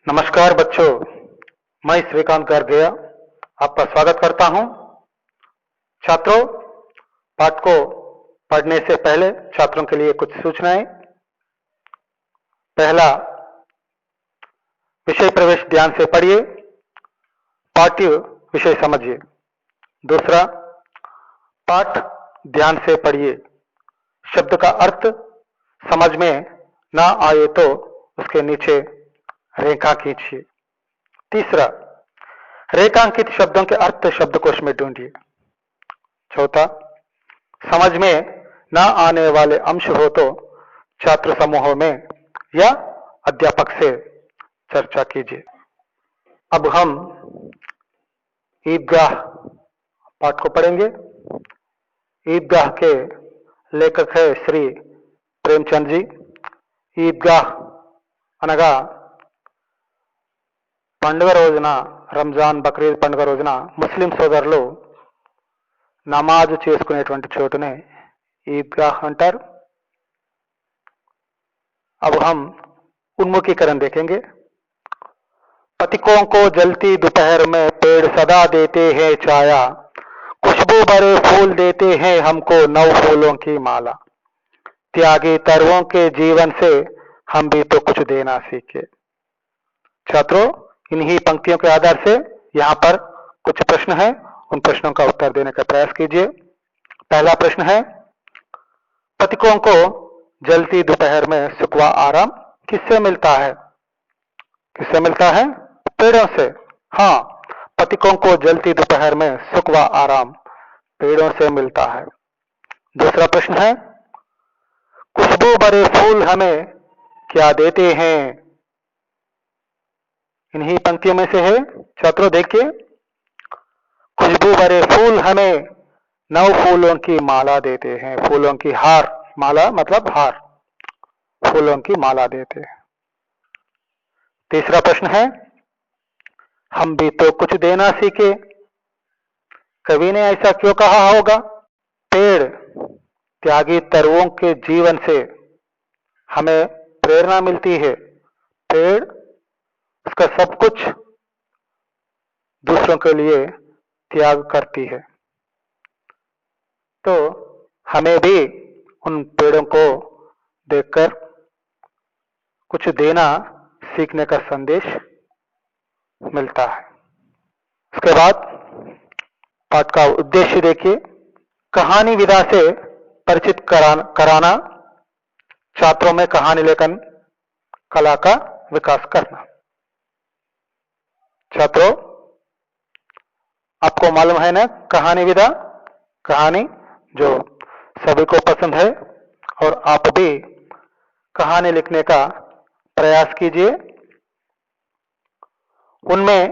नमस्कार बच्चों, मैं श्रीकांत गर्गया आपका स्वागत करता हूं। छात्रों, पाठ को पढ़ने से पहले छात्रों के लिए कुछ सूचनाएं। पहला, विषय प्रवेश ध्यान से पढ़िए, पाठ्य विषय समझिए। दूसरा, पाठ ध्यान से पढ़िए, शब्द का अर्थ समझ में ना आए तो उसके नीचे रेखा खींचिए। तीसरा, रेखांकित शब्दों के अर्थ शब्दकोश में ढूंढिए। चौथा, समझ में ना आने वाले अंश हो तो छात्र समूहों में या अध्यापक से चर्चा कीजिए। अब हम ईदगाह पाठ को पढ़ेंगे। ईदगाह के लेखक है श्री प्रेमचंद जी। ईदगाह అనగా పండుగ రోజున, రంజాన్ బక్రీద్ పండుగ రోజున ముస్లిం సోదరులు నమాజ్ చేసుకునేటువంటి చోటునే ईदगाह అంటారు। अब हम उन्मुखीकरण देखेंगे। पथिकों को जलती दोपहर में पेड़ सदा देते हैं छाया, खुशबू भरे फूल देते हैं हमको नौ फूलों की माला, त्यागी तरुओं के जीवन से हम भी तो कुछ देना सीखे। छात्रों, इन्हीं पंक्तियों के आधार से यहाँ पर कुछ प्रश्न हैं, उन प्रश्नों का उत्तर देने का प्रयास कीजिए। पहला प्रश्न है, पथिकों को जलती दोपहर में सुख व आराम किससे मिलता है? किससे मिलता है? पेड़ों से। हाँ, पथिकों को जलती दोपहर में सुख व आराम पेड़ों से मिलता है। दूसरा प्रश्न है, खुशबू भरे फूल हमें क्या देते हैं? इन्हीं पंक्तियों में से है। छात्रों देखिए, खुशबू भरे फूल हमें नौ फूलों की माला देते हैं। फूलों की हार, माला मतलब हार, फूलों की माला देते हैं। तीसरा प्रश्न है, हम भी तो कुछ देना सीखे। कवि ने ऐसा क्यों कहा होगा? पेड़ त्यागी तरुओं के जीवन से हमें प्रेरणा मिलती है। पेड़ उसका सब कुछ दूसरों के लिए त्याग करती है, तो हमें भी उन पेड़ों को देखकर कुछ देना सीखने का संदेश मिलता है। उसके बाद पाठ का उद्देश्य देखिए। कहानी विधा से परिचित कराना, छात्रों में कहानी लेखन कला का विकास करना। छात्रों, आपको मालूम है ना कहानी विधा, कहानी जो सभी को पसंद है, और आप भी कहानी लिखने का प्रयास कीजिए। उनमें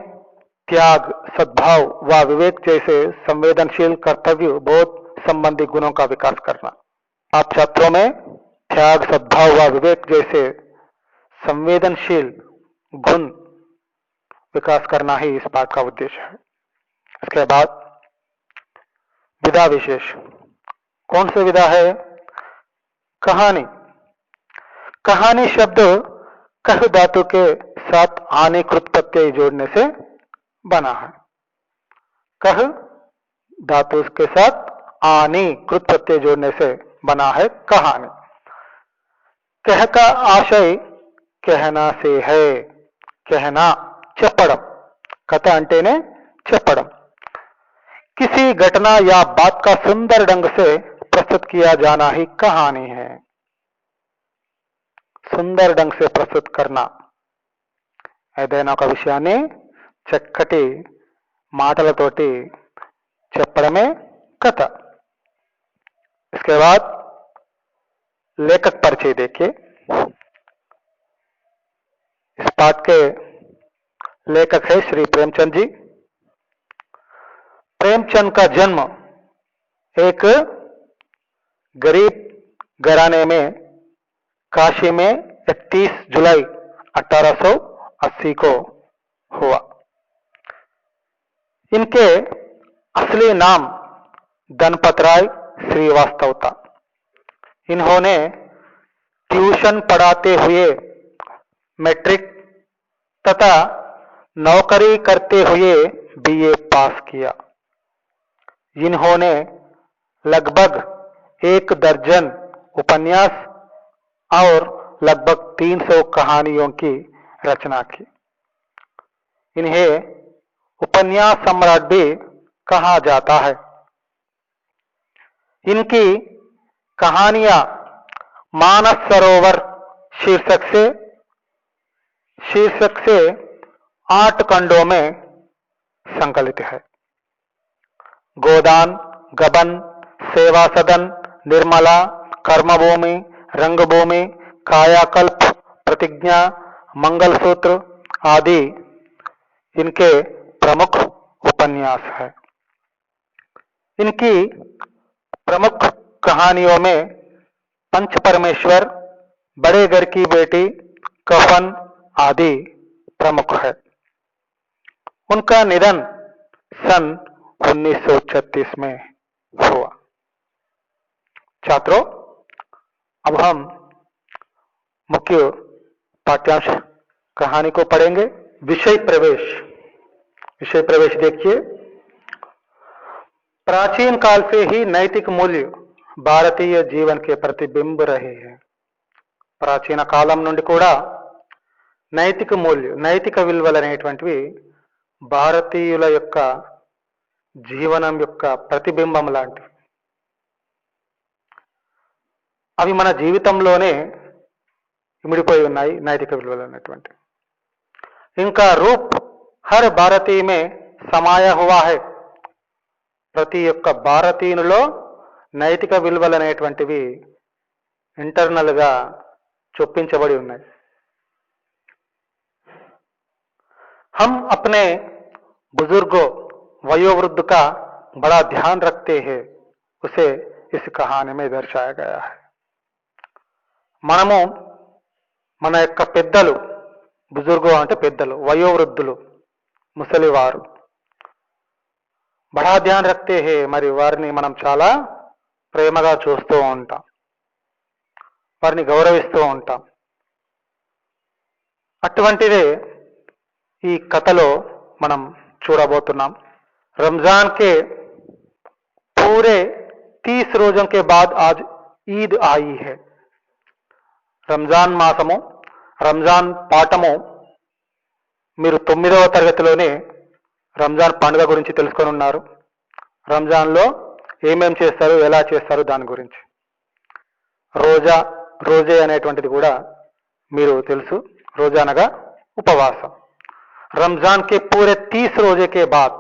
त्याग, सद्भाव व विवेक जैसे संवेदनशील कर्तव्य बोध संबंधी गुणों का विकास करना। आप छात्रों में त्याग, सद्भाव व विवेक जैसे संवेदनशील गुण विकास करना ही इस पाठ का उद्देश्य है। इसके बाद विधा विशेष। कौन सी विधा है? कहानी। कहानी शब्द कह धातु के साथ आने कृत प्रत्यय जोड़ने से बना है। कह धातु के साथ आने कृत प्रत्यय जोड़ने से बना है कहानी। कह का आशय कहना से है। कहना, చెప్పడం, కథ అంటేనే చెప్పడం। किसी घटना या बात का सुंदर ढंग से प्रस्तुत किया जाना ही कहानी है। सुंदर ढंग से प्रस्तुत करना, ఏదైనా ఒక విషయాన్ని చక్కటి మాటలతోటి చెప్పడమే కథ। इसके बाद लेखक परिचय देखिए। इस पाठ के लेखक है श्री प्रेमचंद जी। प्रेमचंद का जन्म एक गरीब घराने में काशी में 31 जुलाई 1880 को हुआ। इनके असली नाम धनपत राय श्रीवास्तव था। इन्होंने ट्यूशन पढ़ाते हुए मैट्रिक तथा नौकरी करते हुए बीए पास किया। इन्होंने लगभग 1 दर्जन उपन्यास और लगभग 300 कहानियों की रचना की। इन्हें उपन्यास सम्राट भी कहा जाता है। इनकी कहानियां मानस सरोवर शीर्षक से 8 खंडों में संकलित है। गोदान, गबन, सेवा सदन, निर्मला, कर्मभूमि, रंगभूमि, कायाकल्प, प्रतिज्ञा, मंगलसूत्र आदि इनके प्रमुख उपन्यास है। इनकी प्रमुख कहानियों में पंच परमेश्वर, बड़े घर की बेटी, कफन आदि प्रमुख है। उनका निधन सन 1936 में हुआ। छात्रों, अब हम मुख्य पाठ्यांश कहानी को पढ़ेंगे। विषय प्रवेश देखिए। प्राचीन काल से ही नैतिक मूल्य భారతీయ జీవన్ के प्रतिबिंब रहे हैं। ప్రాచీన కాలం నుండి కూడా నైతిక విలువలు అనేటువంటివి భారతీయుల యొక్క జీవనం యొక్క ప్రతిబింబం లాంటివి. అవి మన జీవితంలోనే ఇమిడిపోయి ఉన్నాయి నైతిక విలువలు అనేటువంటివి. इनका रूप हर भारतीय में समाया हुआ है. ప్రతి ఒక్క భారతీయునిలో నైతిక విలువలు అనేటువంటివి ఇంటర్నల్ గా చొప్పించబడి ఉన్నాయి. हम अपने बुजुर्गों वयोवृद्ध का बड़ा ध्यान रखते हैं, उसे इस कहानी में दर्शाया गया है. మనము మన యొక్క పెద్దలు, బుజుర్గో అంటే పెద్దలు, వయోవృద్ధులు, ముసలివారు, బడా ధ్యాన్ రఖతే హే, మరి వారిని మనం చాలా ప్రేమగా చూస్తూ ఉంటాం, వారిని గౌరవిస్తూ ఉంటాం. అటువంటిదే ఈ కథలో మనం చూడబోతున్నాం. रमजान के पूरे 30 रोजों के बाद आज ईद आई है. రంజాన్ మాసము, రంజాన్ పాఠము మీరు 9వ తరగతిలోనే రంజాన్ పండుగ గురించి తెలుసుకొని ఉన్నారు. రంజాన్లో ఏమేం చేస్తారు, ఎలా చేస్తారు దాని గురించి. రోజే అనేటువంటిది కూడా మీరు తెలుసు. రోజా అనగా ఉపవాసం. రంజాన్ కే పూరే 30 రోజే కే బాద్,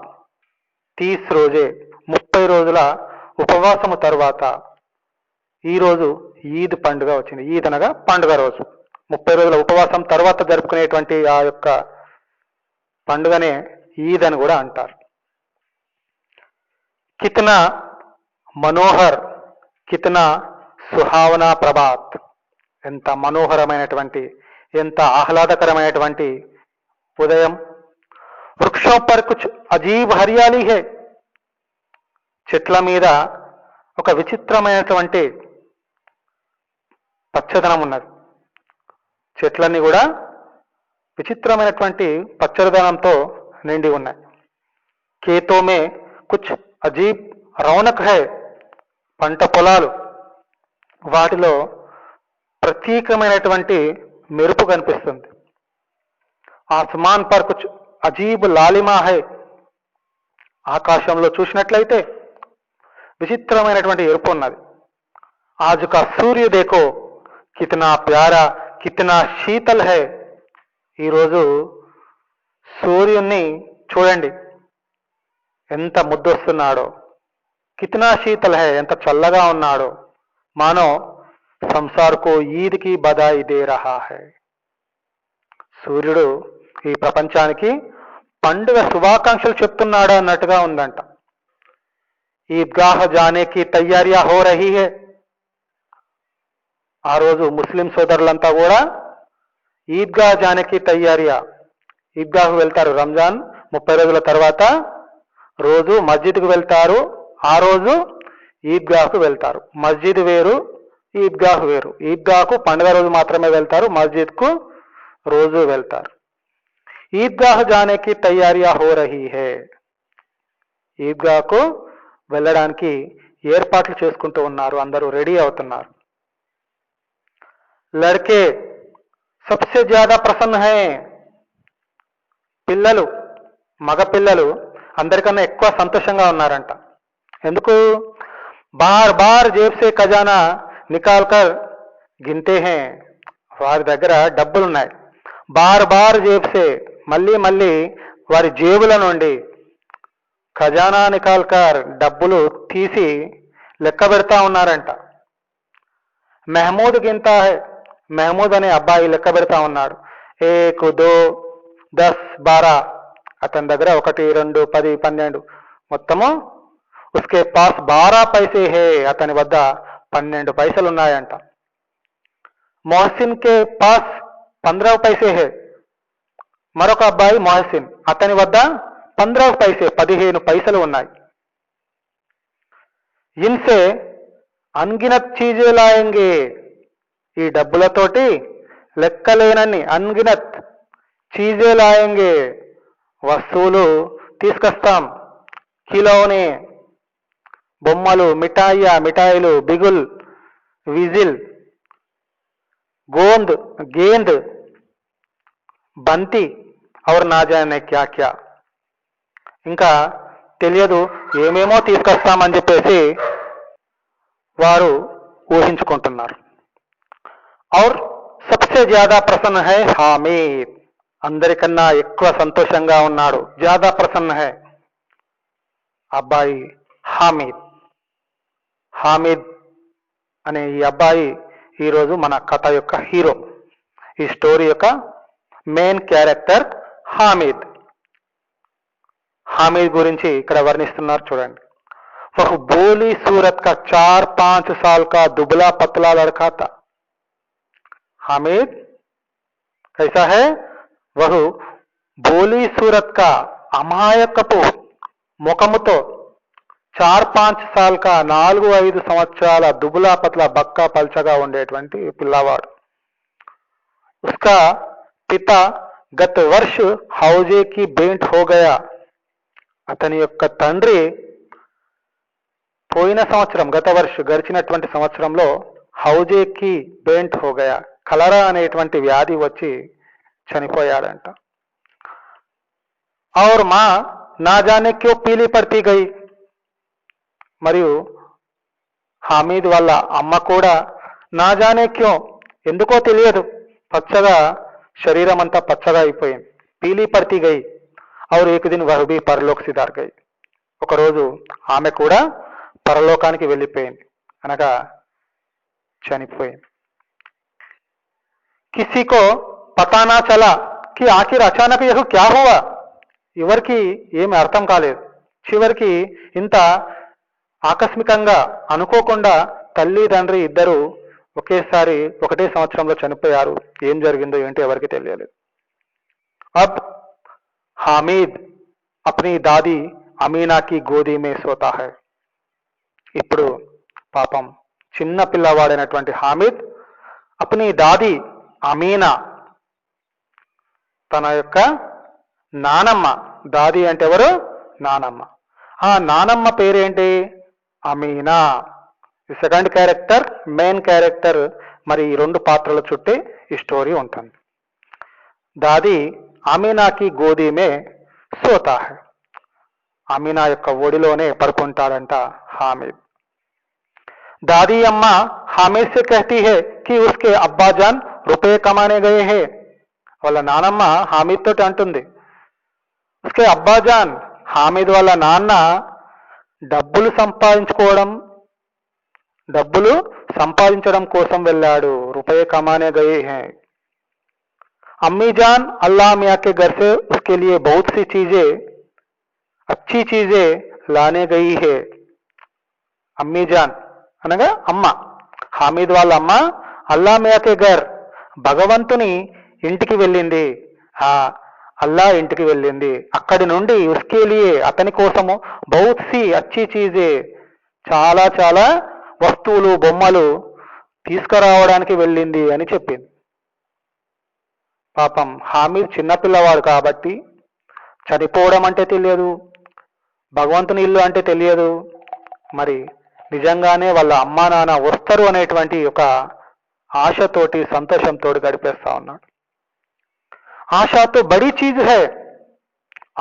30 రోజే 30 రోజుల ఉపవాసము తర్వాత ఈరోజు ఈద్ పండుగ వచ్చింది. ఈద్ అనగా పండుగ రోజు. 30 రోజుల ఉపవాసం తర్వాత జరుపుకునేటువంటి ఆ యొక్క పండుగనే ఈద్ అని కూడా అంటారు. కితనా మనోహర్, కితనా సుహావనా ప్రభాత్, ఎంత మనోహరమైనటువంటి, ఎంత ఆహ్లాదకరమైనటువంటి ఉదయం. వృక్షం పర్ కుచ్ అజీబ్ హరియాలి హై, చెట్ల మీద ఒక విచిత్రమైనటువంటి పచ్చదనం ఉన్నది. చెట్లన్నీ కూడా విచిత్రమైనటువంటి పచ్చదనంతో నిండి ఉన్నాయి. ఖేతో మే కుచ్ అజీబ్ రౌనక్ హై, పంట పొలాలు, వాటిలో ప్రత్యేకమైనటువంటి మెరుపు కనిపిస్తుంది. ఆస్మాన్ పర్ కుచ్ అజీబ్ లాలిమా హై, ఆకాశంలో చూసినట్లయితే విచిత్రమైనటువంటి ఎరుపు ఉన్నది. ఆజ్ కా సూర్య దేఖో కితనా ప్యారా, కితనా శీతల్ హై, ఈరోజు సూర్యుణ్ణి చూడండి ఎంత ముద్దొస్తున్నాడో. కితనా శీతల్ హై, ఎంత చల్లగా ఉన్నాడో. మానో సంసార్ కో ఈద్ కి బధాయి దే రహా హై, సూర్యుడు ఈ ప్రపంచానికి పండుగ శుభాకాంక్షలు చెప్తున్నాడు అన్నట్టుగా ఉందంట. ఈద్గాహ్ జానే కి తయారియా హో రహీ హై, ఆ రోజు ముస్లిం సోదరులంతా కూడా ఈద్గా జానేకి తయారియా, ఈద్గాహ్ వెళ్తారు. రంజాన్ 30 రోజుల తర్వాత రోజు మస్జిద్కు వెళ్తారు. ఆ రోజు ఈద్గాహ్కు వెళ్తారు. మస్జిద్ వేరు, ఈద్గాహ్ వేరు. ఈద్గాహ్కు పండుగ రోజు మాత్రమే వెళ్తారు, మస్జిద్కు రోజు వెళ్తారు. ఈద్గాహ్ జానే కి తయారియా హో రహీ హై. ఈద్గాహకు వెళ్ళడానికి ఏర్పాట్లు చేసుకుంటూ ఉన్నారు, అందరూ రెడీ అవుతున్నారు. లడ్కే సబ్సే జ్యాదా ప్రసన్న హై. పిల్లలు, మగ పిల్లలు అందరికన్నా ఎక్కువ సంతోషంగా ఉన్నారంట. ఎందుకు? బార్ బార్ జేబ్ సే ఖజానా నికాల్ కర్ గిన్తే హై. వారి దగ్గర డబ్బులున్నాయి. బార్ బార్ జేబ్ సే, మళ్ళీ మళ్ళీ వారి జేబుల నుండి ఖజానా నికాల్ కర్, డబ్బులు తీసి లెక్క పెడతా ఉన్నారంట. మెహమూద్ గిన్తా హై. మెహమూద్ అనే అబ్బాయి లెక్క పెడతా ఉన్నాడు. 1 2 10 12. అతని దగ్గర 1 2 10 12 మొత్తము ఉస్కే పాస్ 12 పైసే హే. అతని వద్ద 12 పైసలు ఉన్నాయంట. మొహసిన్ కే పాస్ 15 పైసే హే. మరొక అబ్బాయి మొహసిన్, అతని వద్ద 15 పైసే, 15 పైసలు ఉన్నాయి. ఇన్సే అన్గినత్ చీజే లాయంగే. ఈ డబ్బులతోటి లెక్కలేనన్ని అన్గినత్ చీజే లాయంగే, వస్తువులు తీసుకొస్తాం. ఖిలౌనే, బొమ్మలు, మిఠాయిలు, బిగుల్, విజిల్, గోంద్, గేంద్, బంతి और ना जाने क्या क्या. ఇంకా తెలియదు ఏమేమో తీసుకొస్తామని చెప్పేసి వారు ఊహించుకుంటున్నారు. और सबसे ज्यादा प्रसन्न है हामिद. అందరికన్నా ఎక్కువ సంతోషంగా ఉన్నాడు, జ్యాదా ప్రసన్న హై, అబ్బాయి హామిద్. హామిద్ అనే ఈ అబ్బాయి ఈరోజు మన కథ యొక్క హీరో. ఈ స్టోరీ యొక్క మెయిన్ క్యారెక్టర్ హామిద్. హామిద్ గురించి ఇక్కడ వర్ణిస్తున్నారు, చూడండి. वह भोली सूरत का 4-5 साल का दुबला पतला लड़का था. हामिद कैसा है? वह भोली सूरत का, అమాయకపు ముఖముతో 4-5 साल का 4-5 సంవత్సరాల దుబులా పతలా బక్కా పల్చగా ఉండేటువంటి పిల్లవాడు. उसका पिता गत वर्ष हौजे की बेंट हो गया. అతని యొక్క తండ్రి పోయిన సంవత్సరం, గత వర్ష, గడిచినటువంటి సంవత్సరంలో హౌజేకి బెంట్ హోగయా, కలరా అనేటువంటి వ్యాధి వచ్చి చనిపోయాడంట. और मां ना जाने क्यों पीली पड़ती गई. మరియు హామీద్ వాళ్ళ అమ్మ కూడా నా జానే క్యో, ఎందుకో తెలియదు, పచ్చగా, శరీరం అంతా పచ్చగా అయిపోయింది. పీలీ పడతీ గై. और एक दिन वह भी परलोक सिधार गई. ఒకరోజు ఆమె కూడా పరలోకానికి వెళ్ళిపోయింది, అనగా చనిపోయింది. किसी को पता ना चला कि आखिर अचानक यह क्या हुआ. ఎవరికి ఏమి అర్థం కాలేదు. చివరికి ఇంత ఆకస్మికంగా, అనుకోకుండా తల్లి తండ్రి ఇద్దరు ఒకేసారి ఒకటే సంవత్సరంలో చనిపోయారు. ఏం జరిగిందో ఏంటో ఎవరికి తెలియలేదు. अब हामिद अपनी दादी अमीना की गोदी में सोता है. ఇప్పుడు పాపం చిన్న పిల్లవాడైనటువంటి హామిద్ అప్ని దాది అమీనా, తన యొక్క నానమ్మ, దాది అంటే ఎవరు? నానమ్మ. ఆ నానమ్మ పేరేంటి? Amina. Second character, main character. మరి ఈ రెండు పాత్రల చుట్టే ఈ స్టోరీ ఉంటుంది. దాది అమీనాకి గోదీ మే సోతా హై. అమీనా యొక్క ఒడిలోనే పడుకుంటాడంట హామిద్. दादी अम्मा हामिद से कहती है कि उसके अब्बा जान रुपये कमाने गए हैं. వాళ్ళ నానమ్మ హామిద్ తోటి అంటుంది, उसके अब्बा जान, హామిద్ వాళ్ళ నాన్న డబ్బులు సంపాదించడం కోసం వెళ్ళాడు. రూపాయి కమానే గయే హై. अम्मी जान अल्लाह मियाँ के घर से उसके लिए बहुत सी चीजें, अच्छी चीजें लाने गई है. अम्मी जान అనగా అమ్మ, హామిద్ వాళ్ళ అమ్మ అల్లా మియాకే గర్, భగవంతుని ఇంటికి వెళ్ళింది. ఆ అల్లా ఇంటికి వెళ్ళింది. అక్కడి నుండి ఉస్కే లియే, అతని కోసము, బహుత్ సి అచ్చి చీజే, చాలా చాలా వస్తువులు, బొమ్మలు తీసుకురావడానికి వెళ్ళింది అని చెప్పింది. పాపం హామీద్ చిన్నపిల్లవాడు కాబట్టి చనిపోవడం అంటే తెలియదు, భగవంతుని ఇల్లు అంటే తెలియదు. మరి నిజంగానే వాళ్ళ అమ్మా నాన్న వస్తారు అనేటువంటి ఒక ఆశతోటి సంతోషంతో గడిపేస్తా ఉన్నాడు. ఆశతో బడి చీజ్ హై.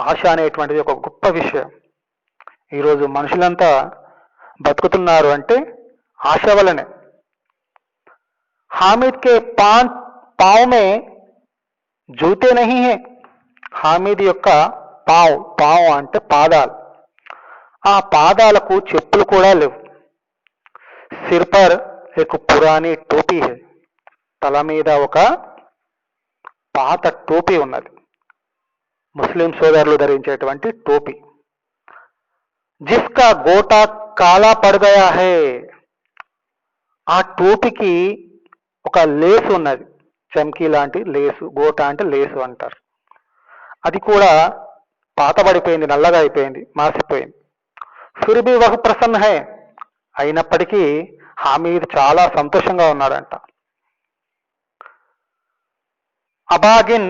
ఆశ అనేటువంటిది ఒక గొప్ప విషయం. ఈరోజు మనుషులంతా బతుకుతున్నారు అంటే ఆశ వలనే. హామిద్ కే పావ్ మే జూతే నహీ హై. హామిద్ యొక్క పావ్ అంటే పాదాలు, ఆ పాదాలకు చెప్పులు కూడా లేవు. సిర్ పర్ ఏక్ పురానీ టోపీ హై. తల మీద ఒక పాత టోపీ ఉన్నది, ముస్లిం సోదరులు ధరించేటువంటి టోపీ. జిస్కా గోటా కాలా పడ్ గయా హై. ఆ టోపీకి ఒక లేసు ఉన్నది, చమ్కీ లాంటి లేసు. గోటా అంటే లేసు అంటారు. అది కూడా పాతబడిపోయింది, నల్లగా అయిపోయింది, మాసిపోయింది. ఫిర్ భీ వహ్ ప్రసన్న హై. అయినప్పటికీ హామీద్ చాలా సంతోషంగా ఉన్నాడంట. అబాగిన్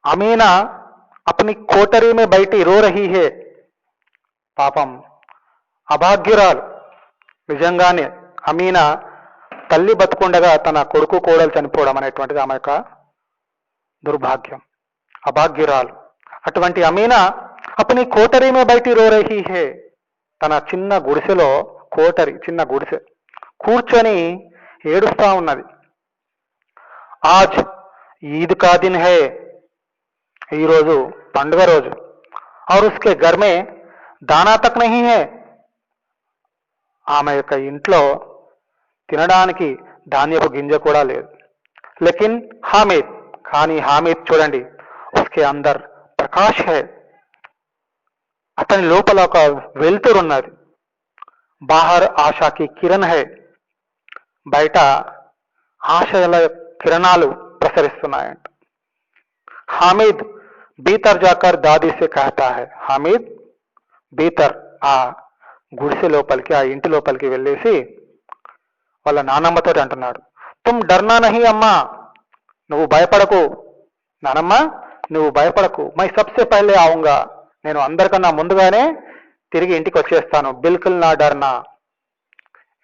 అమీనా అప్ని కోటరీ మే బయటి రో రహీ హై. పాపం అభాగ్యురాలు, నిజంగానే అమీనా తల్లి బతుకుండగా తన కొడుకు కోడలు చనిపోవడం అనేటువంటిది ఆమె యొక్క దుర్భాగ్యం. అభాగ్యురాలు అటువంటి అమీనా అప్ని కోటరీ మే బయటి రో రహీ హై. తన చిన్న గుడిసెలో, కోటరి చిన్న గుడిసె, కూర్చొని ఏడుస్తా ఉన్నది. ఆజ్ ఈద్ కా దిన్ హై. ఈరోజు పండుగ రోజు. ఔర్ ఉస్కే ఘర్ మే దానా తక్ నహీ హై. ఆమె యొక్క ఇంట్లో తినడానికి ధాన్యపు గింజ కూడా లేదు. లేకిన్ హామిద్, కానీ హామిద్ చూడండి, ఉస్కే అందర్ ప్రకాష్ హై. అతని లోపల ఒక వెలుతురు ఉన్నది. బాహర్ ఆశాకి కిరణ్ హై. బయట ఆశల కిరణాలు ప్రసరిస్తున్నాయంట. హామిద్ భీతర్ జాకర్ దాదీ సే కహతా హై. హామిద్ భీతర్, ఆ గుడిసె లోపలికి, ఆ ఇంటి లోపలికి వెళ్ళేసి వాళ్ళ నానమ్మతో అంటున్నాడు, తుమ్ డర్నా నహీ అమ్మా. నువ్వు భయపడకు నానమ్మ, నువ్వు భయపడకు. మై సబ్సే పహలే ఆవుంగా. నేను అందరికన్నా ముందుగానే తిరిగి ఇంటికి వచ్చేస్తాను. బిల్కుల్ నా డర్నా.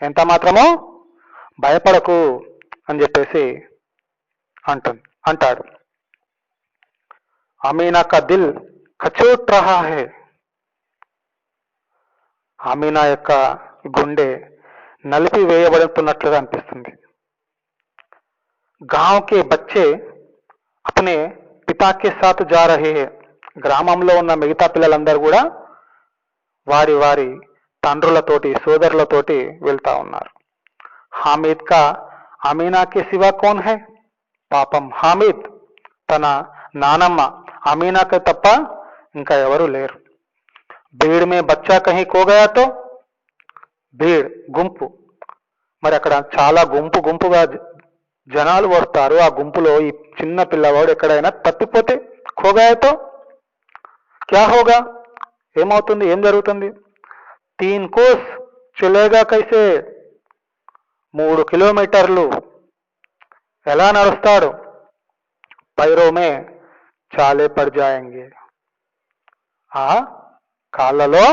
ఎంత మాత్రమో భయపడకు అని చెప్పేసి అంటాడు. అమీనా కా దిల్ కచోట్ రహా హై. అమీనా యొక్క గుండె నలిపి వేయబడుతున్నట్లుగా అనిపిస్తుంది. గాంవ్ కే బచ్చే అప్నే పితా కే సాత్ జా రహే హై. గ్రామంలో ఉన్న మిగతా పిల్లలందరూ కూడా వారి వారి తండ్రులతోటి, సోదరులతోటి వెళ్తా ఉన్నారు. హామిద్ కా అమీనా కే సివా కౌన్ హై. పాపం హామిద్ తన నానమ్మ అమీనాకే తప్ప ఇంకా ఎవరు లేరు. భీడ్ మే బచ్చా కహీ ఖో గయా తో. భీడ్ గుంపు, మరి అక్కడ చాలా గుంపుగా జనాలు వస్తారు. ఆ గుంపులో ఈ చిన్న పిల్లవాడు ఎక్కడైనా తప్పిపోతే, ఖో గయా తో క్యా హోగా, ఏమవుతుంది, ఏం జరుగుతుంది? 3 కోస్ చలేగా కైసే. 3 కిలోమీటర్లు ఎలా నడుస్తాడు? పైరో మే చాలే పడ్ జాయేంగే. ఆ కాళ్ళలో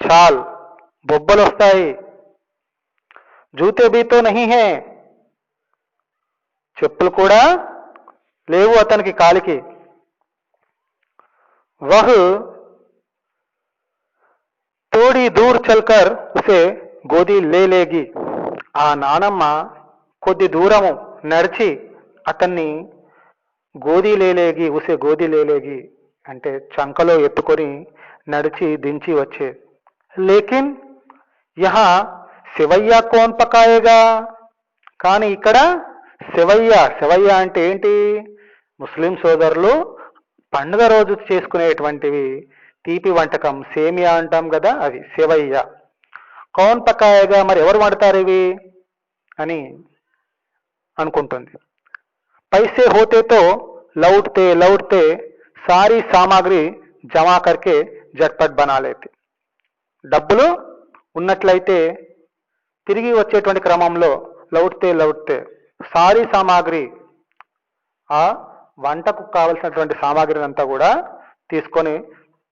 చాల్ బొబ్బలు వస్తాయి. జూతే భీతో నహీ హై. చెప్పులు కూడా లేవు అతనికి కాలికి. వహ్ తోడి దూర్ చల్కర్ ఉసే గోదీ లేగి. ఆ నానమ్మ కొద్ది దూరము నడిచి అతన్ని గోదీ లేగి, ఉసే గోదీ లేగి అంటే చంకలో ఎత్తుకొని నడిచి దించి వచ్చే. లేకిన్ యహా సెవయ్యా కోన్ పకాయేగా. కానీ ఇక్కడ సెవయ్య అంటే ఏంటి? ముస్లిం సోదరులు పండుగ రోజు చేసుకునేటువంటివి తీపి వంటకం, సేమియా అంటాం కదా, అది సెవయ్య. కౌన్ పకాయేగా, మరి ఎవరు వండుతారు ఇవి అని అనుకుంటుంది. पैसे होते तो लौटते सारी सामग्री जमा करके झटपट बना लेते. డబ్బులు ఉన్నట్లయితే తిరిగి వచ్చేటువంటి క్రమంలో లౌట్తే సారీ సామాగ్రి ఆ వంటకు కావలసినటువంటి సామాగ్రిని అంతా కూడా తీసుకొని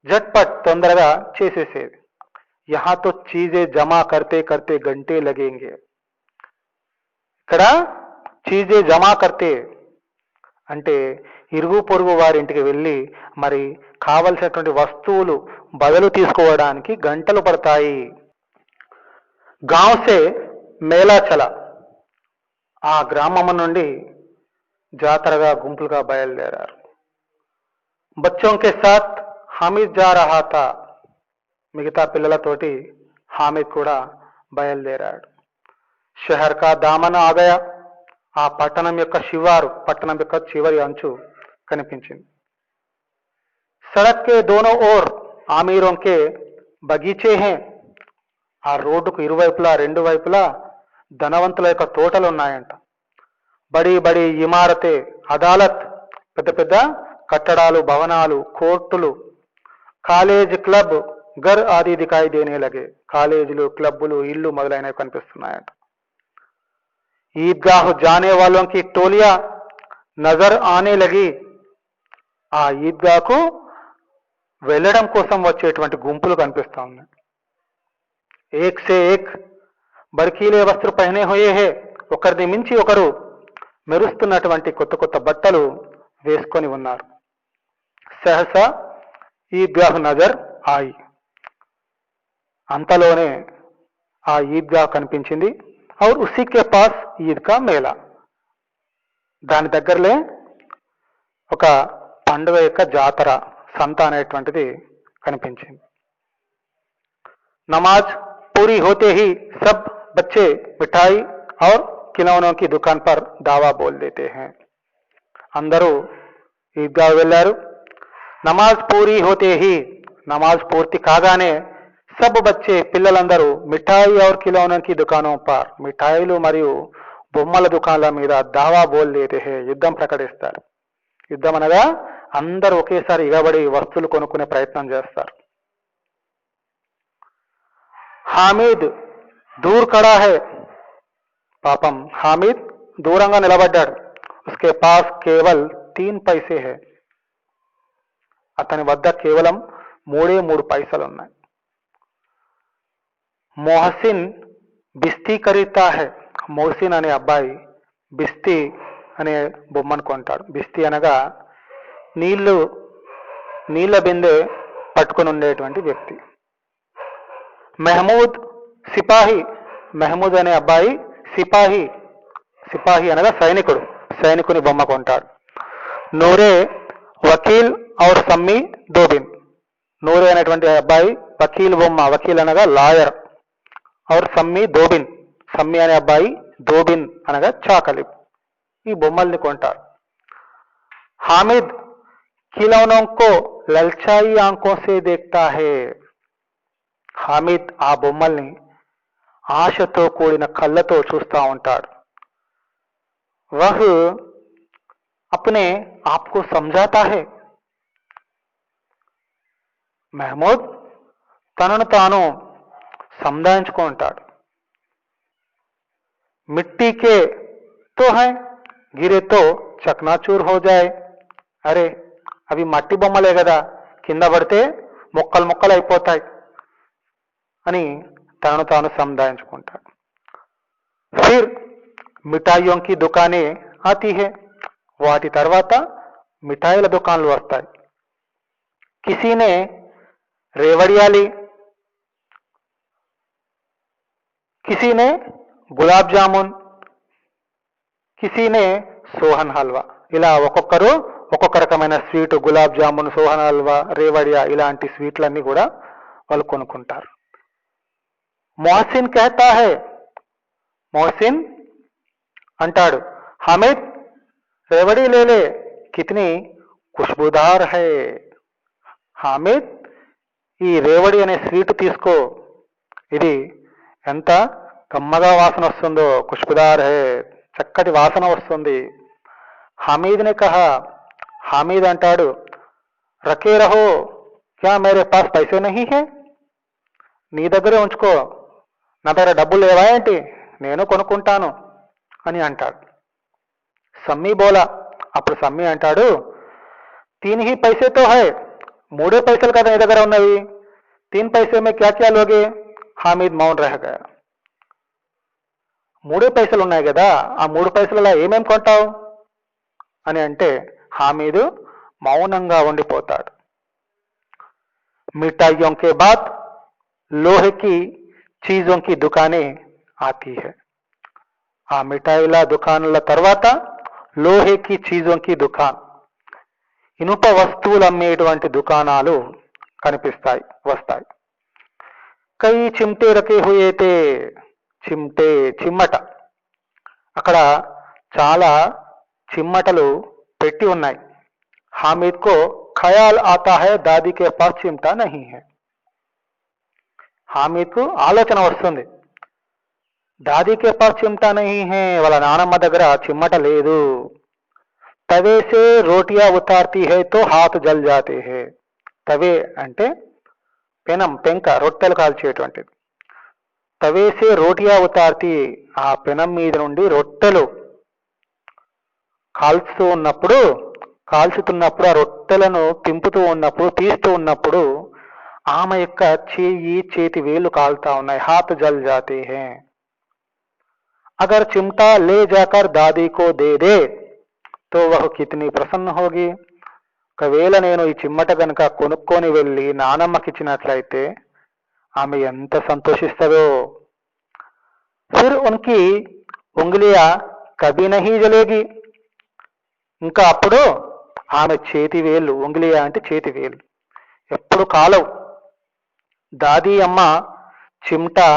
झटपट తొందరగా చేసేసేది. यहाँ तो चीजें जमा करते करते घंटे लगेंगे. ఇక్కడ చీజే జమా కర్తే అంటే ఇరుగు పొరుగు వారింటికి వెళ్ళి మరి కావలసినటువంటి వస్తువులు బదులు తీసుకోవడానికి గంటలు పడతాయి. గాంవ్ సే మేళా చల, ఆ గ్రామం నుండి జాతరగా గుంపులుగా బయలుదేరారు. బచ్చోं के साथ హామిద్ जा रहा था, మిగతా పిల్లలతోటి హామిద్ కూడా బయలుదేరాడు. షహర్ కా దామన్ ఆ గయా, ఆ పట్టణం యొక్క శివారు, పట్టణం యొక్క చివరి అంచు కనిపించింది. సడక్ కే దోనో ఓర్ ఆమీరోं के బగీచే హే, ఆ రోడ్డుకు ఇరువైపులా రెండు వైపులా ధనవంతుల యొక్క తోటలు ఉన్నాయంట. బడి బడి ఇమారతే అదాలత్, పెద్ద పెద్ద కట్టడాలు, భవనాలు, కోర్టులు, కాలేజ్, క్లబ్, గర్ ఆది దికాయి దేనే లగే, కాలేజీలు, క్లబ్బులు, ఇల్లు మొదలైనవి కనిపిస్తున్నాయంట. ఈద్గాహ్ జానే వాలోं की टोलियां నజర్ ఆనే లగి, ఆ ఈద్గాకు వెళ్ళడం కోసం వచ్చేటువంటి గుంపులు కనిపిస్తా ఉన్నాయి. ఏక్ సే ఏక్ బర్కీలే వస్త్ర పహనే హోయే హే, ఒకరిని మించి ఒకరు మెరుస్తున్నటువంటి కొత్త కొత్త బట్టలు వేసుకొని ఉన్నారు. సహసా ఈద్గాహ్ నజర్ ఆయి, అంతలోనే ఆ ఈద్గాహ్ కనిపించింది. और उसी के पास ईद का मेला, దాని దగ్గరలే ఒక పండుగ యొక్క జాతర, సంత అనేటువంటిది కనిపించింది. नमाज पूरी होते ही सब बच्चे मिठाई और खिलौनों की दुकान पर दावा बोल देते हैं. అందరూ ఈద్గా వెళ్ళారు. నమాజ్ పూరీ హోతే హీ, నమాజ్ పూర్తి కాగానే సబ్ బచ్చే, పిల్లలందరూ మిఠాయి और खिलौनों की दुकानों पर, మిఠాయిలు మరియు బొమ్మల దుకాణాల మీద దావా బోల్ దేతే హే, యుద్ధం ప్రకటిస్తారు. యుద్ధం అనగా అందరూ ఒకేసారి ఇగబడి వస్తువులు కొనుక్కునే ప్రయత్నం చేస్తారు. హామిద్ దూర్ ఖడా హై, పాపం హామిద్ దూరంగా నిలబడ్డాడు. ఉస్కే పాస్ కేవల్ 3 పైసే హై, అతని వద్ద కేవలం 3 పైసలు ఉన్నాయి. మోహసిన్ బిస్తీ ఖరీదా హై, మోహసిన్ అనే అబ్బాయి బిస్తీ అనే బొమ్మను కొంటాడు. బిస్తీ అనగా నీళ్ళ బిందె పట్టుకొని ఉండేటువంటి వ్యక్తి. మెహమూద్ సిపాహి, మెహమూద్ అనే అబ్బాయి సిపాహి, సిపాహి అనగా సైనికుడు, సైనికుని బొమ్మ కొంటాడు. నూరే వకీల్ ఔర్ సమ్మి దోబిన్, నూరే అనేటువంటి అబ్బాయి వకీల్ బొమ్మ, వకీల్ అనగా లాయర్, ఔర్ సమ్మి దోబిన్, సమ్మి అనే అబ్బాయి దోబిన్ అనగా చాకలి, ఈ బొమ్మల్ని కొంటారు. హామిద్ ఖిలౌనోं को లల్చాయి ఆంఖోं से देखता है, హామిద్ ఆ బొమ్మల్ని ఆశతో కూడిన కళ్ళతో చూస్తూ ఉంటాడు. వహ్ అప్నే ఆప్కో సమझाता है, మెహమూద్ తనను తాను సంధాయించుకుంటాడు. మిట్టీ కే తో హై, గిరే తో చక్నాచూర్ హో జాయ్, అరే అవి మట్టి బొమ్మలే కదా, కింద పడితే మొక్కలు మొక్కలు అయిపోతాయి అని తనను తాను సంధాయించుకుంటాడు. ఫిర్ మిఠాయియోं की दुकानें आती है, వాటి తర్వాత మిఠాయిల దుకాణాలు వస్తాయి. కిసీనే రేవడియాలి, కిసీనే గులాబ్ జామున్, కిసీనే సోహన్ హల్వా, ఇలా ఒక్కొక్కరు ఒక్కొక్క రకమైన స్వీట్, గులాబ్ జామున్, సోహన్ హల్వా, రేవడియా ఇలాంటి స్వీట్లన్నీ కూడా వాళ్ళు కొనుక్కుంటారు. మొహసిన్ కహతా హై, మొహసిన్ అంటాడు, హమీద్ రేవడి లేలే కితనీ ఖుష్బుదార్ హై, హామిద్ ఈ రేవడి అనే స్వీట్ తీసుకో, ఇది ఎంత కమ్మగా వాసన వస్తుందో, ఖుష్బుదార్ హై, చక్కటి వాసన వస్తుంది. హమీద్ నే కహా, హమీద్ అంటాడు, రకే రహో క్యా మేరే పాస్ పైసే నహీ హై, నీ దగ్గరే ఉంచుకో, నా దగ్గర డబ్బులు లేవా ఏంటి, నేను కొనుక్కుంటాను అని అంటాడు. సమ్మీ బోలా, అప్పుడు సమ్మి అంటాడు, तीन ही पैसे तो है, మూడే పైసలు కదా నీ దగ్గర ఉన్నవి, 3 पैसे में क्या क्या लोगे? హామీద్ మౌన్ రహ గయా. మూడే పైసలు ఉన్నాయి కదా, ఆ 3 పైసలలో ఏమేం కొంటావు అని అంటే హామీదు మౌనంగా ఉండిపోతాడు. మిఠాయియోं के बाद लोहे की चीजों की दुकानें आती है. ఆ మిఠాయిల దుకాణాల తర్వాత లోహేకి చీజోంకి దుకాన్, ఇనుప వస్తువులు అమ్మేటువంటి దుకాణాలు కనిపిస్తాయి, వస్తాయి. కై చిమ్టే రకే హుయే తే, చిమ్టే చిమ్మట, అక్కడ చాలా చిమ్మటలు పెట్టి ఉన్నాయి. హామిద్ కో ఖయాల్ ఆతా హై దాదీ కే పాస్ చిమ్టా నహీ హై. హామిద్ కు ఆలోచన వస్తుంది, దాదీకే పాస్ చిమ్టా నహీ హై, వాళ్ళ నానమ్మ దగ్గర చిమ్మట లేదు. తవే సే రోటియా ఉతార్తీ హై తో హాత్ జల్ జాతే హై. తవే అంటే పెనం, పెంక, రొట్టెలు కాల్చేటువంటిది. తవే సే రోటియా ఉతార్తీ, ఆ పెనం మీద నుండి రొట్టెలు కాల్చుతున్నప్పుడు ఆ రొట్టెలను తింపుతూ ఉన్నప్పుడు, తీస్తూ ఉన్నప్పుడు ఆమె యొక్క చేతి వేలు కాలుతా ఉన్నాయి. హాత్ జల్ జాతే హై. అగర్ చిమ్టా లే జాకర్ దాదీ కో దే దే తో వహ్ కితనీ ప్రసన్న హోగి. ఒకవేళ నేను ఈ చిమ్మట గనుక కొనుక్కొని వెళ్ళి నానమ్మకి ఇచ్చినట్లయితే ఆమె ఎంత సంతోషిస్తుందో. ఫిర్ ఉన్కి ఉంగిలియా కభీ నహీ జలేగి. ఇంకా అప్పుడు ఆమె చేతి వేళ్ళు, ఉంగిలియా అంటే చేతి వేలు, ఎప్పుడు కాలవు. దాదీ అమ్మ చిమ్టా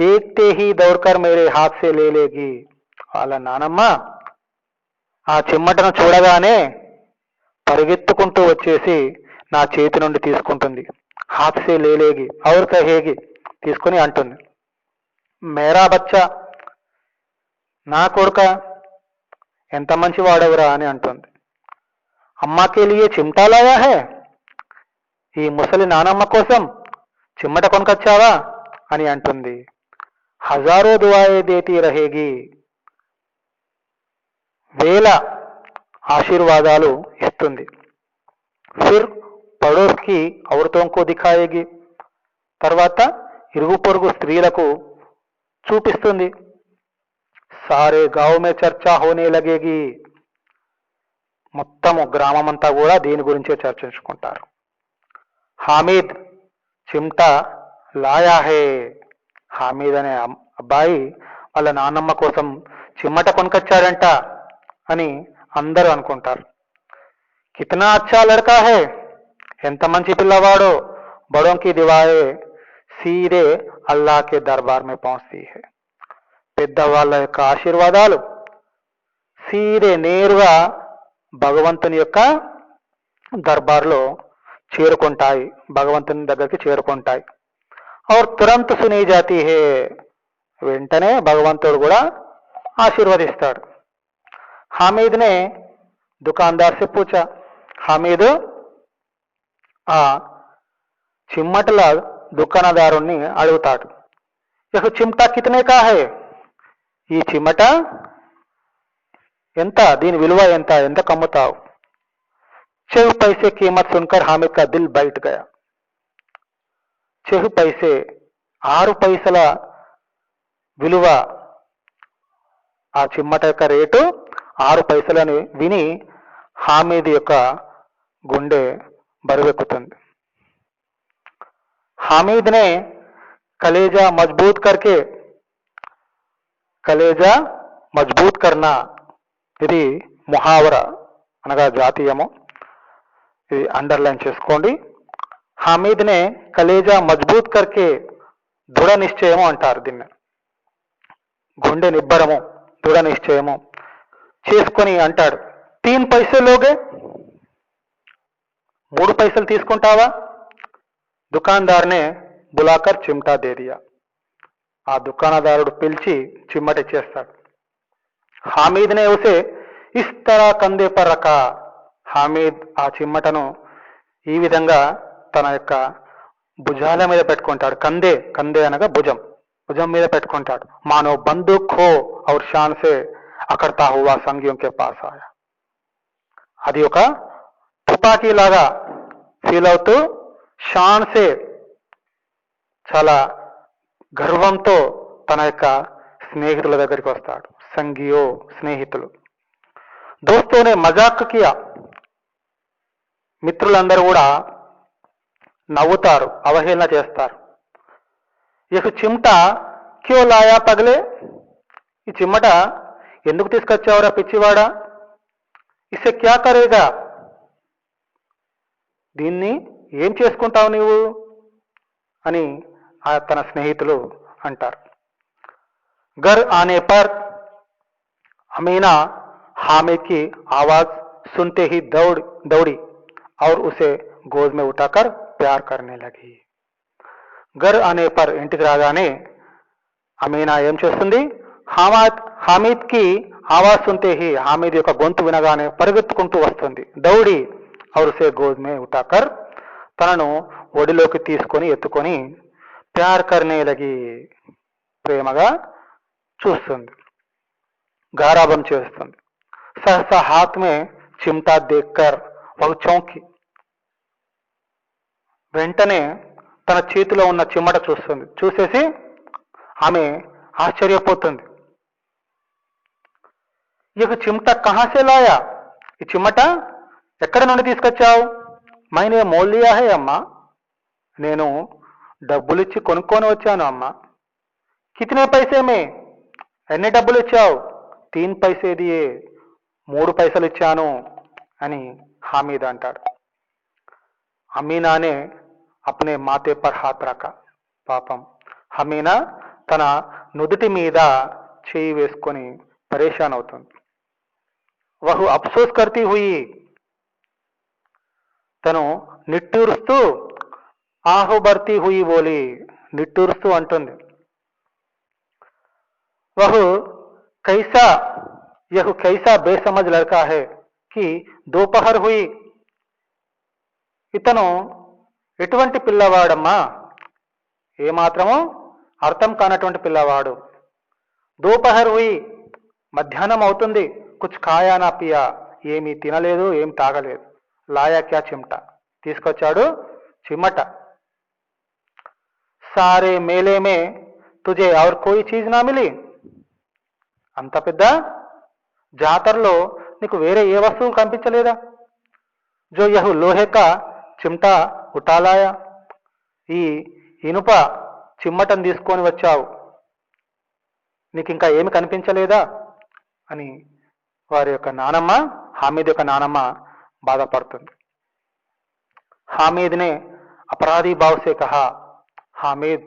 దేఖ్తే హీ దౌడ్కర్ మేరే హాత్ సే లే లేగి. వాళ్ళ నానమ్మ ఆ చిమ్మటను చూడగానే పరిగెత్తుకుంటూ వచ్చేసి నా చేతి నుండి తీసుకుంటుంది. హాత్ సే లే లేగి ఔర్ కహేగి, తీసుకొని అంటుంది, మేరా బచ్చా, నా కొడుక ఎంత మంచి వాడవురా అని అంటుంది. అమ్మాకే లియే చిమ్టా లాయా హై, ఈ ముసలి నానమ్మ కోసం చిమ్మట కొనుకొచ్చావా అని అంటుంది. హజారో దుఆయే దేతీ రహేగి, వేల ఆశీర్వాదాలు ఇస్తుంది. ఫిర్ పడోస్ కి ఔరతోం కో దిఖాయేగి, తర్వాత ఇరుగు పొరుగు స్త్రీలకు చూపిస్తుంది. సారే గావ్ మే చర్చా హోనే లగేగి, మొత్తము గ్రామమంతా కూడా దీని గురించే చర్చించుకుంటారు. హామీద్ చిమ్టా లాయా హే, హామీద్ అనే అబ్బాయి వాళ్ళ నాన్నమ్మ కోసం చిమ్మట కొనుకొచ్చాడంట అని అందరూ అనుకుంటారు. కితనా అచ్చా లడ్కా హై, ఎంత మంచి పిల్లవాడో. బడోంకి దివాయే సీదే అల్లాహ్ కే దర్బార్ మే పహుంచతీ హై. పెద్దవాళ్ళ యొక్క ఆశీర్వాదాలు సీదే నేరుగా భగవంతుని యొక్క దర్బార్లో చేరుకుంటాయి, భగవంతుని దగ్గరికి చేరుకుంటాయి. और तुरंत सुनी जाती है, వెంటనే భగవంతుడు కూడా ఆశీర్వదిస్తాడు. హామీద్ నే దుకాందార్ సే పూచా, హామీద్ ఆ చిమ్మటల దుకాణదారుణ్ణి అడుగుతాడు, యహ్ చిమ్టా కితనే కా హై, ఈ చిమ్మట ఎంత, దీని విలువ ఎంత, ఎంత కమ్ముతావు? 6 पैसे कीमत सुनकर हामिद का दिल बैठ गया. 6 पैसे, 6 పైసల విలువ, ఆ చిమ్మట యొక్క రేటు 6 పైసలని విని హామీద్ యొక్క గుండె బరువెక్కుతుంది. హామీద్ నే కలేజా మజ్బూత్ కర్కే, కలేజా మజ్బూత్ కర్నా, ఇది ముహావర అనగా జాతీయము, ఇది అండర్లైన్ చేసుకోండి. హామీద్ నే కలేజా మజ్బూత్ కర్కే, దృఢ నిశ్చయము అంటారు దీన్ని, గుండె నిబ్బరము, దృఢ నిశ్చయము చేసుకొని అంటాడు, 3 पैसे లోగే, 3 పైసలు తీసుకుంటావా? దుకాందార్నే బులాకర్ చిమ్టా దే దియా, ఆ దుకాణదారుడు పిలిచి చిమ్మట ఇచ్చేస్తాడు. హామీద్ నే ఉసే ఇస్ తరా కందే పర్ రఖా, హామీద్ ఆ చిమ్మటను ఈ విధంగా తన యొక్క భుజాల మీద పెట్టుకుంటాడు. కందే, కందే అనగా భుజం, భుజం మీద పెట్టుకుంటాడు. మానో బందూక్ హో ఔర్ షాన్ సే అకర్తా హువా సంగియోం కే పాస్ ఆయా, అది ఒక తుపాకీలాగా ఫీల్ అవుతూ షాన్సే చాలా గర్వంతో తన యొక్క స్నేహితుల దగ్గరికి వస్తాడు. సంగియో స్నేహితులు, దోస్తోనే మజాక్ కియా, మిత్రులందరూ కూడా నవ్వుతారు, అవహేళన చేస్తారు. ఇక చిమ్ట క్యో లాయా పగలే, ఈ చిమ్మట ఎందుకు తీసుకొచ్చావురా పిచ్చివాడా, ఇసే క్యా కరేగా, దీన్ని ఏం చేసుకుంటావు నీవు అని తన స్నేహితులు అంటారు. घर आने पर अमीना हामिद की आवाज सुनते ही दौड़ी और उसे गोद में उठाकर प्यार करने लगी. घर आने पर ఇంటికి రాగానే అమీనా ఏం చేస్తుంది, హామిద్ కి ఆవాజ్ సుంతే హీ, హామిద్ యొక్క గొంతు వినగానే పరిగెత్తుకుంటూ వస్తుంది. దౌడి और उसे गोद में उठाकर, తనను ఒడిలోకి తీసుకొని ఎత్తుకొని ప్యార్ కర్నే లగి, ప్రేమగా చూస్తుంది, గారాబం చేస్తుంది. సహసా హాత్ మే చిమ్టా దేక్కర్ వహు చౌంకి, వెంటనే తన చేతిలో ఉన్న చిమ్మట చూస్తుంది. చూసేసి ఆమె ఆశ్చర్యపోతుంది. ఇక చిమ్ట కహాసే లాయా, ఈ చిమ్మట ఎక్కడి నుండి తీసుకొచ్చావు. మైనే మోలియా హే అమ్మా, నేను డబ్బులిచ్చి కొనుక్కొని వచ్చాను అమ్మా. కితనే పైసే మే, ఎన్ని డబ్బులు ఇచ్చావు. 3 పైసే దియే, 3 పైసలు ఇచ్చాను అని హామీద్ అంటాడు. అమీనా నే అప్నే మాతే పర్ హాత్ రఖా, పాపం అమీనా తన నుదుటి మీద చేయి వేసుకొని పరేషాన్ అవుతుంది. వహు అఫ్సోస్ కర్తీ హుయి, తను నిట్టూరుస్తూ, ఆహో బర్తీ హుయి బోలి, నిట్టూరుస్తూ అంటుంది. వహు కైసా, యహు కైసా బేసమజ్ లడ్కా హై కి దోపహర్ హుయి, ఇతను ఎటువంటి పిల్లవాడమ్మా, ఏమాత్రము అర్థం కానటువంటి పిల్లవాడు. దోపహర్ హుయి, మధ్యాహ్నం అవుతుంది. కుచ్ ఖాయా నా పియా, ఏమీ తినలేదు, ఏం తాగలేదు. లాయా క్యా చిమ్ట, తీసుకొచ్చాడు చిమ్మట. సారే మేలే మే తుజే ఔర్ కోయి చీజ్ నా మిలి, అంత పెద్ద జాతరలో నీకు వేరే ఏ వస్తువు కనిపించలేదా. జో యహు లోహేకా చిమ్టా ఉటాలాయా, ఈ ఇనుప చిమ్మటను తీసుకొని వచ్చావు, నీకు ఇంకా ఏమి కనిపించలేదా అని వారి యొక్క నానమ్మ, హామీద్ యొక్క నానమ్మ బాధపడుతుంది. హామీద్ నే అపరాధీ భావ్ సే కహా, హామీద్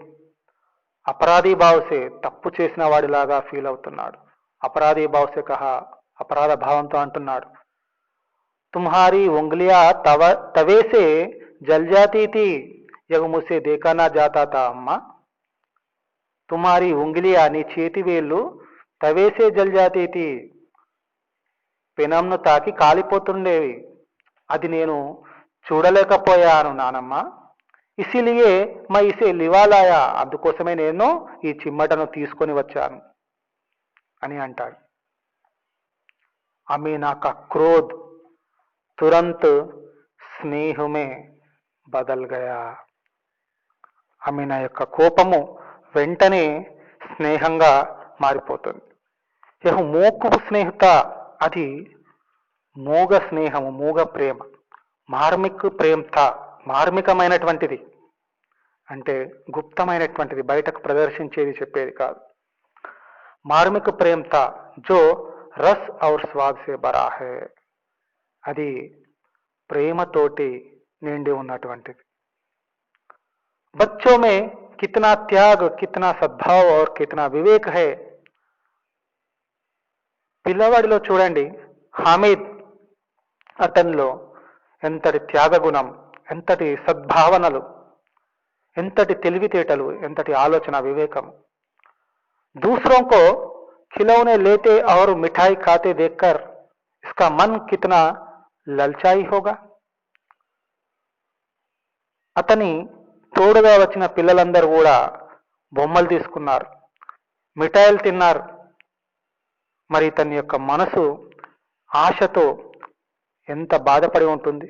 అపరాధీ భావ్ సే, తప్పు చేసిన వాడిలాగా ఫీల్ అవుతున్నాడు. అపరాధీ భావ్ సే కహా, అపరాధ భావంతో అంటున్నాడు. తుమ్హారీ ఉంగ్లియా తవే సే జల్ జాతీ థీ, యహ్ ముझसे देखा ना जाता था అమ్మా. తుమ్హారీ ఉంగ్లియా, నీ చేతి వేళ్ళు తవేసే జల్ జాతీ థీ, పెనంను తాకి కాలిపోతుండేవి, అది నేను చూడలేకపోయాను నానమ్మ. ఇసిలియే మై ఇసే లివాలాయా, అందుకోసమే నేను ఈ చిమ్మటను తీసుకొని వచ్చాను అని అంటాడు. అమీనా కా క్రోధ్ తురంత్ స్నేహ మే బదల్ గయా, అమీనా యొక్క కోపము వెంటనే స్నేహంగా మారిపోతుంది. యహ మోకు స్నేహిత, అది మూగ స్నేహము, మూగ ప్రేమ. మార్మిక్ ప్రేమత, మార్మికమైనటువంటిది అంటే గుప్తమైనటువంటిది, బయటకు ప్రదర్శించేది చెప్పేది కాదు. మార్మిక్ ప్రేమత జో రస్ ఔర్ స్వాద్ సే బరా హై, అది ప్రేమతోటి నిండి ఉన్నటువంటిది. బచ్చో మే కితనా త్యాగ్, కితనా సద్భావ్ ఔర్ కితనా వివేక్ హై, పిల్లవాడిలో చూడండి, హామీద్ అతనిలో ఎంతటి త్యాగగుణం, ఎంతటి సద్భావనలు, ఎంతటి తెలివితేటలు, ఎంతటి ఆలోచన వివేకం. दूसरों को खिलौने लेते और मिठाई खाते देखकर इसका मन कितना ललचाई होगा. అతని తోడుగా వచ్చిన పిల్లలందరూ కూడా బొమ్మలు తీసుకున్నారు, మిఠాయిలు తిన్నారు. మరి తన యొక్క మనసు ఆశతో ఎంత బాధపడి ఉంటుంది.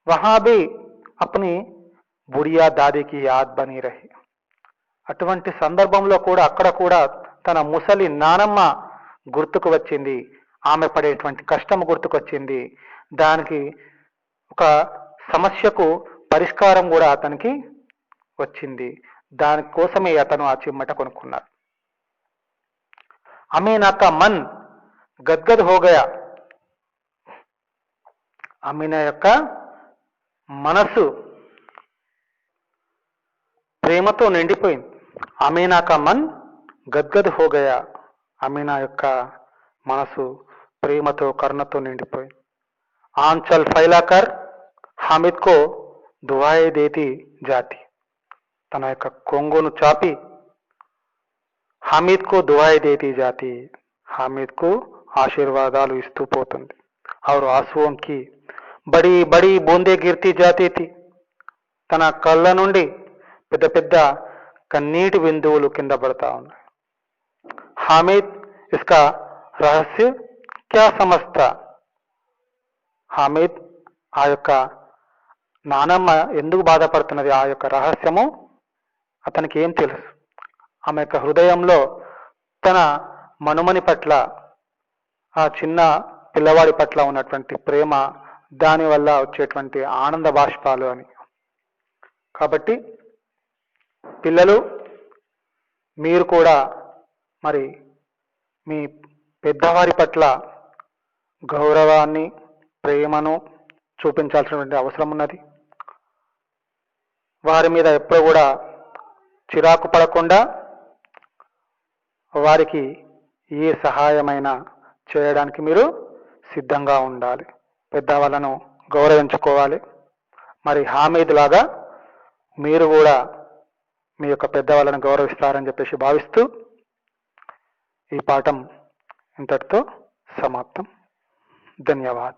వహా భీ అప్ని బుడియా దాదీకి యాద్ బనీ రహి. అటువంటి సందర్భంలో కూడా అక్కడ కూడా తన ముసలి నానమ్మ గుర్తుకు వచ్చింది. ఆమె పడేటువంటి కష్టం గుర్తుకొచ్చింది. దానికి ఒక సమస్యకు పరిష్కారం కూడా అతనికి వచ్చింది. దానికోసమే అతను ఆ చిమ్మట కొనుక్కున్నాడు. అమీనా కా మన్ గద్గద్ హో గయా. అమీనా యొక్క మనసు ప్రేమతో నిండిపోయింది. అమీనా కా మన్ గద్గద్ హో గయా. అమీనా యొక్క మనసు ప్రేమతో కరుణతో నిండిపోయింది. ఆంచల్ ఫైలాకర్ హామిద్ కో దువాయే దేతి జాతి. తన యొక్క కొంగును చాపి హామిద్ కు దువాయే దేతి జాతి. హామిద్ కు ఆశీర్వాదాలు ఇస్తూ పోతుంది. और आंसुओं की बड़ी बड़ी बूंदे गिरती जाती थी. తన కళ్ళ నుండి పెద్ద పెద్ద కన్నీటి బిందువులు కింద పడతా ఉన్నాయి. హామిద్ ఇస్కా రహస్య క్యా సమజ్తా. హామిద్ ఆ యొక్క నానమ్మ ఎందుకు బాధపడుతున్నది, ఆ యొక్క రహస్యము అతనికి ఏం తెలుసు. ఆమె యొక్క హృదయంలో తన మనుమని పట్ల, ఆ చిన్న పిల్లవాడి పట్ల ఉన్నటువంటి ప్రేమ, దానివల్ల వచ్చేటువంటి ఆనంద బాష్పాలు అని. కాబట్టి పిల్లలు, మీరు కూడా మరి మీ పెద్దవారి పట్ల గౌరవాన్ని, ప్రేమను చూపించాల్సినటువంటి అవసరం ఉన్నది. వారి మీద ఎప్పుడు కూడా చిరాకు పడకుండా వారికి ఏ సహాయమైనా చేయడానికి మీరు సిద్ధంగా ఉండాలి. పెద్దవాళ్ళను గౌరవించుకోవాలి. మరి హామీద్ లాగా మీరు కూడా మీ యొక్క పెద్దవాళ్ళను గౌరవిస్తారని చెప్పేసి భావిస్తూ ఈ పాఠం ఇంతటితో సమాప్తం. ధన్యవాద్.